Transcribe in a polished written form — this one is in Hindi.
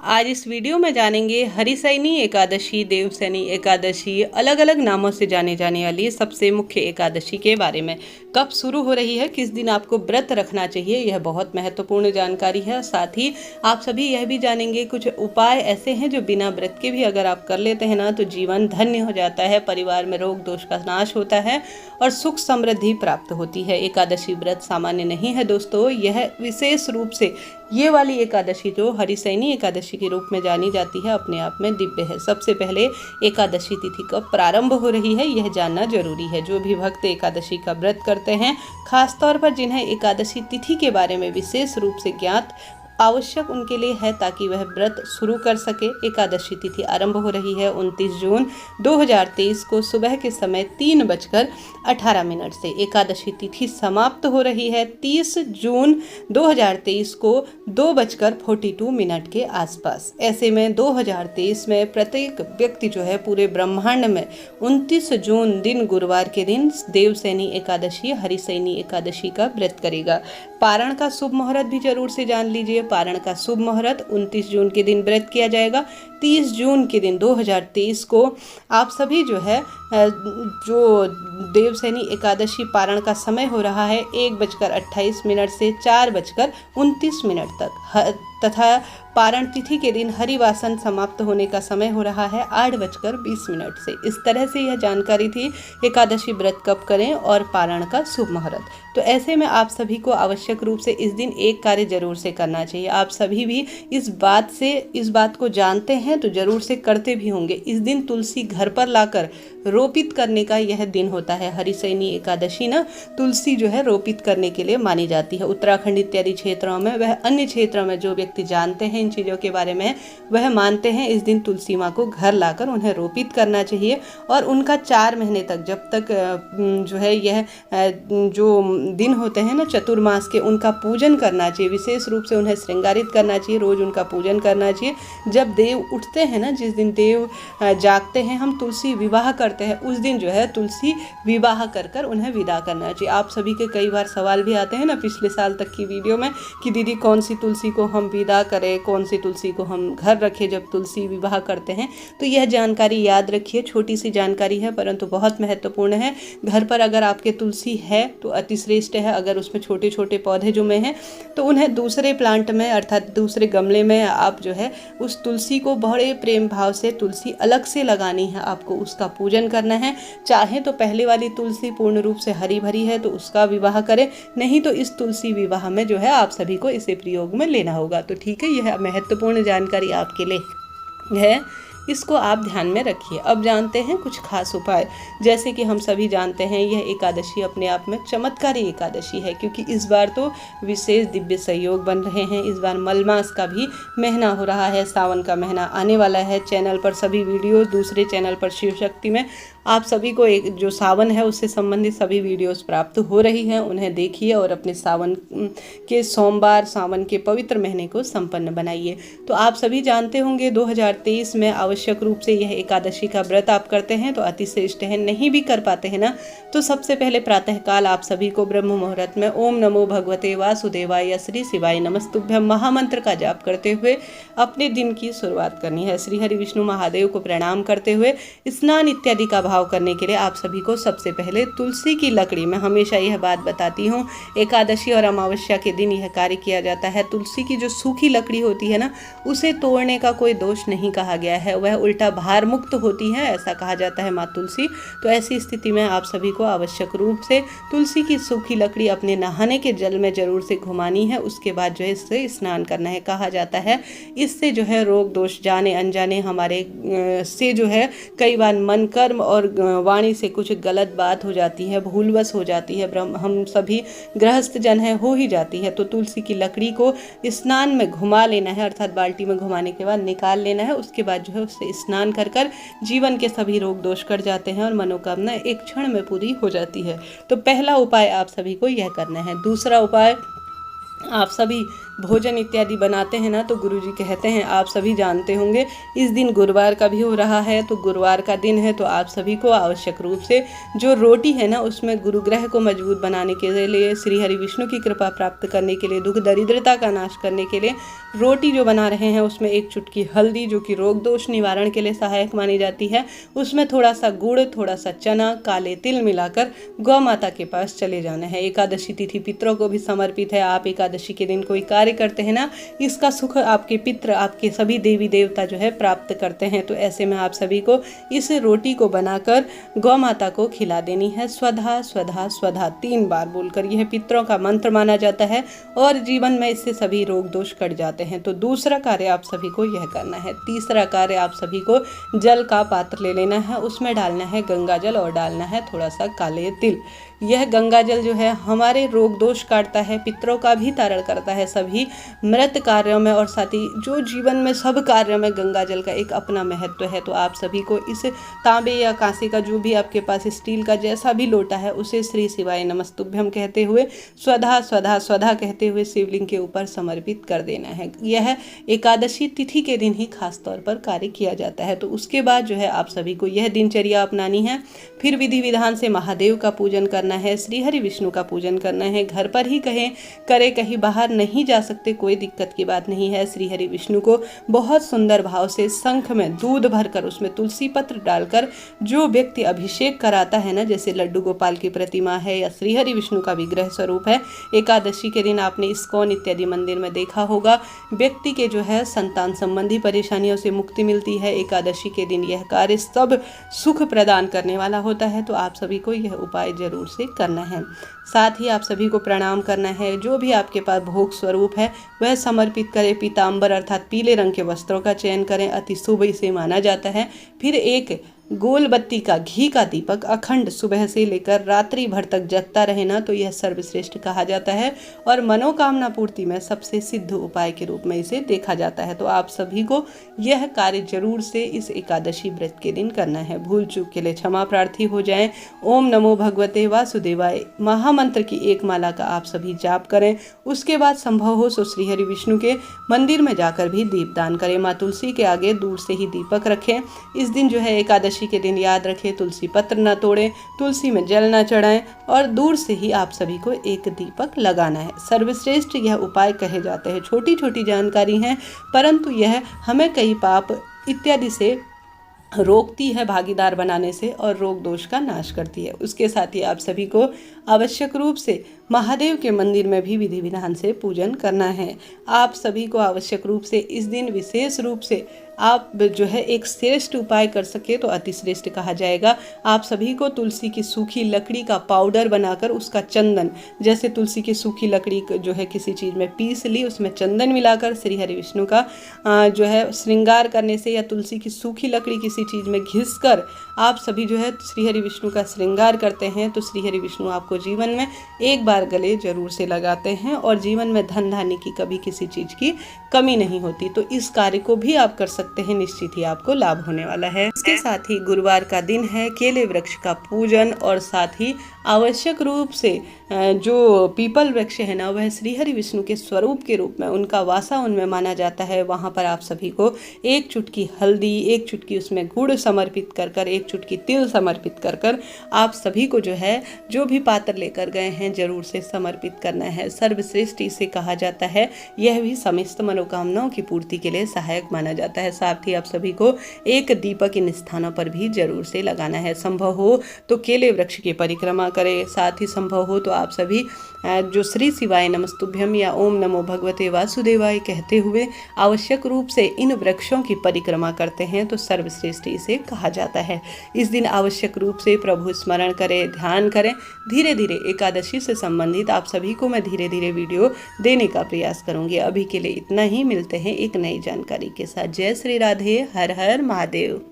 आज इस वीडियो में जानेंगे हरिशयनी एकादशी, देवशयनी एकादशी, अलग अलग नामों से जाने जाने वाली सबसे मुख्य एकादशी के बारे में। कब शुरू हो रही है, किस दिन आपको व्रत रखना चाहिए, यह बहुत महत्वपूर्ण जानकारी है। साथ ही आप सभी यह भी जानेंगे कुछ उपाय ऐसे हैं जो बिना व्रत के भी अगर आप कर लेते हैं ना तो जीवन धन्य हो जाता है, परिवार में रोग दोष का नाश होता है और सुख समृद्धि प्राप्त होती है। एकादशी व्रत सामान्य नहीं है दोस्तों, यह विशेष रूप से ये वाली एकादशी जो हरिशयनी एकादशी के रूप में जानी जाती है अपने आप में दिव्य है। सबसे पहले एकादशी तिथि कब प्रारंभ हो रही है यह जानना जरूरी है। जो भी भक्त एकादशी का व्रत करते हैं, खासतौर पर जिन्हें एकादशी तिथि के बारे में विशेष रूप से ज्ञात आवश्यक उनके लिए है ताकि वह व्रत शुरू कर सके। एकादशी तिथि आरंभ हो रही है 29 जून 2023 को सुबह के समय 3:18 से। एकादशी तिथि समाप्त हो रही है 30 जून 2023 को 2:42 के आसपास। ऐसे में 2023 में प्रत्येक व्यक्ति जो है पूरे ब्रह्मांड में 29 जून दिन गुरुवार के दिन देवशयनी एकादशी, हरिशयनी एकादशी का व्रत करेगा। पारण का शुभ मुहूर्त भी जरूर से जान लीजिए। पारण का शुभ मुहूर्त 29 जून के दिन व्रत किया जाएगा। 30 जून के दिन 2023 को आप सभी जो है जो देवशयनी एकादशी पारण का समय हो रहा है 1:28 से 4:29 तक, तथा पारण तिथि के दिन हरिवासन समाप्त होने का समय हो रहा है 8:20 से। इस तरह से यह जानकारी थी एकादशी व्रत कब करें और पारण का शुभ मुहूर्त। तो ऐसे में आप सभी को आवश्यक रूप से इस दिन एक कार्य जरूर से करना चाहिए। आप सभी भी इस बात को जानते हैं तो जरूर से करते भी होंगे। इस दिन तुलसी घर पर लाकर रोपित करने का यह दिन होता है। हरिशयनी एकादशी ना तुलसी जो है रोपित करने के लिए मानी जाती है। उत्तराखंड इत्यादि क्षेत्रों में, वह अन्य क्षेत्रों में जो व्यक्ति जानते हैं इन चीज़ों के बारे में, वह मानते हैं इस दिन तुलसी माँ को घर लाकर उन्हें रोपित करना चाहिए और उनका 4 महीने तक, जब तक जो है यह जो दिन होते हैं ना चतुर्मास के, उनका पूजन करना चाहिए। विशेष रूप से उन्हें श्रृंगारित करना चाहिए, रोज उनका पूजन करना चाहिए। जब देव उठते हैं ना, जिस दिन देव जागते हैं, हम तुलसी विवाह करते हैं, उस दिन जो है तुलसी विवाह कर उन्हें विदा करना चाहिए। आप सभी के कई बार सवाल भी आते हैं ना पिछले साल तक की वीडियो में कि दीदी कौन सी तुलसी को हम विदा करें, कौन सी तुलसी को हम घर रखें जब तुलसी विवाह करते हैं। तो यह जानकारी याद रखिए, छोटी सी जानकारी है परंतु बहुत महत्वपूर्ण है। घर पर अगर आपके तुलसी है तो अति श्रेष्ठ है। अगर उसमें छोटे छोटे पौधे जुमे हैं तो उन्हें दूसरे प्लांट में अर्थात दूसरे गमले में आप जो है उस तुलसी को बड़े प्रेम भाव से, तुलसी अलग से लगानी है, आपको उसका पूजन करना है। चाहे तो पहले वाली तुलसी पूर्ण रूप से हरी भरी है तो उसका विवाह करें, नहीं तो इस तुलसी विवाह में जो है आप सभी को इसे प्रयोग में लेना होगा। तो ठीक है, यह महत्वपूर्ण जानकारी आपके लिए है, इसको आप ध्यान में रखिए। अब जानते हैं कुछ खास उपाय। जैसे कि हम सभी जानते हैं यह एकादशी अपने आप में चमत्कारी एकादशी है, क्योंकि इस बार तो विशेष दिव्य संयोग बन रहे हैं। इस बार मलमास का भी महीना हो रहा है, सावन का महीना आने वाला है। चैनल पर सभी वीडियोस, दूसरे चैनल पर शिव शक्ति में आप सभी को एक जो सावन है उससे संबंधित सभी वीडियोस प्राप्त हो रही हैं, उन्हें देखिए और अपने सावन के सोमवार, सावन के पवित्र महीने को संपन्न बनाइए। तो आप सभी जानते होंगे 2023 में आवश्यक रूप से यह एकादशी का व्रत आप करते हैं तो अति श्रेष्ठ है। नहीं भी कर पाते हैं ना तो सबसे पहले प्रातःकाल आप सभी को ब्रह्म मुहूर्त में ओम नमो भगवते वासुदेवाय श्री शिवाय नमस्तुभ्यम महामंत्र का जाप करते हुए अपने दिन की शुरुआत करनी है। श्री हरि विष्णु महादेव को प्रणाम करते हुए स्नान इत्यादि का भाव करने के लिए आप सभी को सबसे पहले तुलसी की लकड़ी, मैं हमेशा यह बात बताती हूँ, एकादशी और अमावस्या के दिन यह कार्य किया जाता है। तुलसी की जो सूखी लकड़ी होती है ना, उसे तोड़ने का कोई दोष नहीं कहा गया है, वह उल्टा भार मुक्त होती है, ऐसा कहा जाता है माँ तुलसी। तो ऐसी स्थिति में आप सभी को आवश्यक रूप से तुलसी की सूखी लकड़ी अपने नहाने के जल में जरूर से घुमानी है। उसके बाद जो है इससे स्नान करना है। कहा जाता है इससे जो है रोग दोष जाने अनजाने हमारे से जो है कई बार मन, कर्म और वाणी से कुछ गलत बात हो जाती है, भूलवश हो जाती है, हम सभी गृहस्थ जन है, हो ही जाती है। तो तुलसी की लकड़ी को स्नान में घुमा लेना है, अर्थात बाल्टी में घुमाने के बाद निकाल लेना है। उसके बाद जो है उससे स्नान कर जीवन के सभी रोग दोष कट जाते हैं और मनोकामना एक क्षण में पूरी हो जाती है। तो पहला उपाय आप सभी को यह करना है। दूसरा उपाय, आप सभी भोजन इत्यादि बनाते हैं ना, तो गुरुजी कहते हैं, आप सभी जानते होंगे, इस दिन गुरुवार का भी हो रहा है, तो गुरुवार का दिन है, तो आप सभी को आवश्यक रूप से जो रोटी है ना, उसमें गुरु ग्रह को मजबूत बनाने के लिए, श्री हरि विष्णु की कृपा प्राप्त करने के लिए, दुख दरिद्रता का नाश करने के लिए रोटी जो बना रहे हैं उसमें एक चुटकी हल्दी, जो कि रोग दोष निवारण के लिए सहायक मानी जाती है, उसमें थोड़ा सा गुड़, थोड़ा सा चना, काले तिल मिलाकर गौ माता के पास चले जाना है। एकादशी तिथि पितरों को भी समर्पित है। आप एकादशी के दिन कोई कार्य करते हैं ना, इसका सुख आपके पितृ, आपके सभी देवी देवता जो है प्राप्त करते हैं। तो ऐसे में आप सभी को इस रोटी को बनाकर गौ माता को खिला देनी है। स्वधा स्वधा स्वधा 3 बार बोलकर, यह पितरों का मंत्र माना जाता है और जीवन में इससे सभी रोग दोष कट जाते हैं। तो दूसरा कार्य आप सभी को यह करना है। तीसरा कार्य, आप सभी को जल का पात्र ले लेना है, उसमें डालना है गंगा जल और डालना है थोड़ा सा काले तिल। यह गंगा जल जो है हमारे रोग दोष काटता है, पितरों का भी तारण करता है सभी मृत कार्यों में, और साथ ही जो जीवन में सब कार्यों में गंगा जल का एक अपना महत्व है। तो आप सभी को इस तांबे या कांसे का, जो भी आपके पास स्टील का जैसा भी लोटा है, उसे श्री शिवाय नमस्तुभ्यम कहते हुए, स्वधा स्वधा स्वधा कहते हुए शिवलिंग के ऊपर समर्पित कर देना है। यह एकादशी तिथि के दिन ही खास तौर पर कार्य किया जाता है। तो उसके बाद जो है आप सभी को यह दिनचर्या अपनानी है। फिर विधि विधान से महादेव का पूजन करना है, श्री हरि विष्णु का पूजन करना है। घर पर ही करें, कहीं बाहर नहीं जा सकते, कोई दिक्कत की बात नहीं है। श्री हरि विष्णु को बहुत सुंदर भाव से शंख में दूध भरकर, उसमें तुलसी पत्र डालकर जो व्यक्ति अभिषेक कराता है ना, जैसे लड्डू गोपाल की प्रतिमा है या श्री हरि विष्णु का विग्रह स्वरूप है, एकादशी के दिन आपने इस्कॉन इत्यादि मंदिर में देखा होगा, व्यक्ति के जो है संतान संबंधी परेशानियों से मुक्ति मिलती है। एकादशी के दिन यह कार्य सब सुख प्रदान करने वाला होता है। तो आप सभी को यह उपाय जरूर से करना है। साथ ही आप सभी को प्रणाम करना है। जो भी आपके पास भोग स्वरूप है वह समर्पित करें। पीताम्बर अर्थात पीले रंग के वस्त्रों का चयन करें, अति शुभ इसे माना जाता है। फिर एक गोल बत्ती का घी का दीपक अखंड सुबह से लेकर रात्रि भर तक जगता रहे ना, तो यह सर्वश्रेष्ठ कहा जाता है और मनोकामना पूर्ति में सबसे सिद्ध उपाय के रूप में इसे देखा जाता है। तो आप सभी को यह कार्य जरूर से इस एकादशी व्रत के दिन करना है। भूल चूक के लिए क्षमा प्रार्थी हो जाएं। ओम नमो भगवते वासुदेवाय महामंत्र की एक माला का आप सभी जाप करें। उसके बाद संभव हो तो श्री हरि विष्णु के मंदिर में जाकर भी दीपदान करें। माँ तुलसी के आगे दूर से ही दीपक रखें। इस दिन जो है एकादशी के दिन याद रखें, तुलसी पत्र न तोड़ें, तुलसी में जल न चढ़ाएं और दूर से ही आप सभी को एक दीपक लगाना है। सर्वश्रेष्ठ यह उपाय कहे जाते हैं। छोटी छोटी जानकारी हैं, परंतु यह हमें कई पाप इत्यादि से रोकती है, भागीदार बनाने से, और रोग दोष का नाश करती है। उसके साथ ही आप सभी को आवश्यक रूप से महादेव के मंदिर में भी विधि विधान से पूजन करना है। आप सभी को आवश्यक रूप से इस दिन विशेष रूप से आप जो है एक श्रेष्ठ उपाय कर सके तो अति श्रेष्ठ कहा जाएगा। आप सभी को तुलसी की सूखी लकड़ी का पाउडर बनाकर उसका चंदन, जैसे तुलसी की सूखी लकड़ी जो है किसी चीज़ में पीस ली, उसमें चंदन मिलाकर श्री हरि विष्णु का जो है श्रृंगार करने से, या तुलसी की सूखी लकड़ी किसी चीज़ में घिस कर आप सभी जो है श्री हरि विष्णु का श्रृंगार करते हैं, तो श्री हरि विष्णु आपको जीवन में एक बार गले जरूर से लगाते हैं और जीवन में धन धान्य की कभी किसी चीज़ की कमी नहीं होती। तो इस कार्य को भी आप कर सकते हैं, निश्चित ही आपको लाभ होने वाला है। इसके साथ ही गुरुवार का दिन है, केले वृक्ष का पूजन, और साथ ही आवश्यक रूप से जो पीपल वृक्ष है ना, वह श्री हरि विष्णु के स्वरूप के रूप में उनका वासा उनमें माना जाता है। वहाँ पर आप सभी को एक चुटकी हल्दी, एक चुटकी उसमें गुड़ समर्पित कर कर, एक चुटकी तिल समर्पित कर कर आप सभी को जो है जो भी पात्र लेकर गए हैं जरूर से समर्पित करना है। सर्वश्रेष्ठ इसे कहा जाता है। यह भी समस्त मनोकामनाओं की पूर्ति के लिए सहायक माना जाता है। साथ ही आप सभी को एक दीपक इन स्थानों पर भी जरूर से लगाना है। संभव हो तो केले वृक्ष की परिक्रमा करें। साथ ही संभव हो तो आप सभी जो श्री शिवाय नमस्तुभ्यम या ओम नमो भगवते वासुदेवाय कहते हुए आवश्यक रूप से इन वृक्षों की परिक्रमा करते हैं तो सर्वश्रेष्ठ इसे कहा जाता है। इस दिन आवश्यक रूप से प्रभु स्मरण करें, ध्यान करें। धीरे धीरे एकादशी से संबंधित आप सभी को मैं धीरे धीरे वीडियो देने का प्रयास करूंगी। अभी के लिए इतना ही, मिलते हैं एक नई जानकारी के साथ। जय श्री राधे, हर हर महादेव।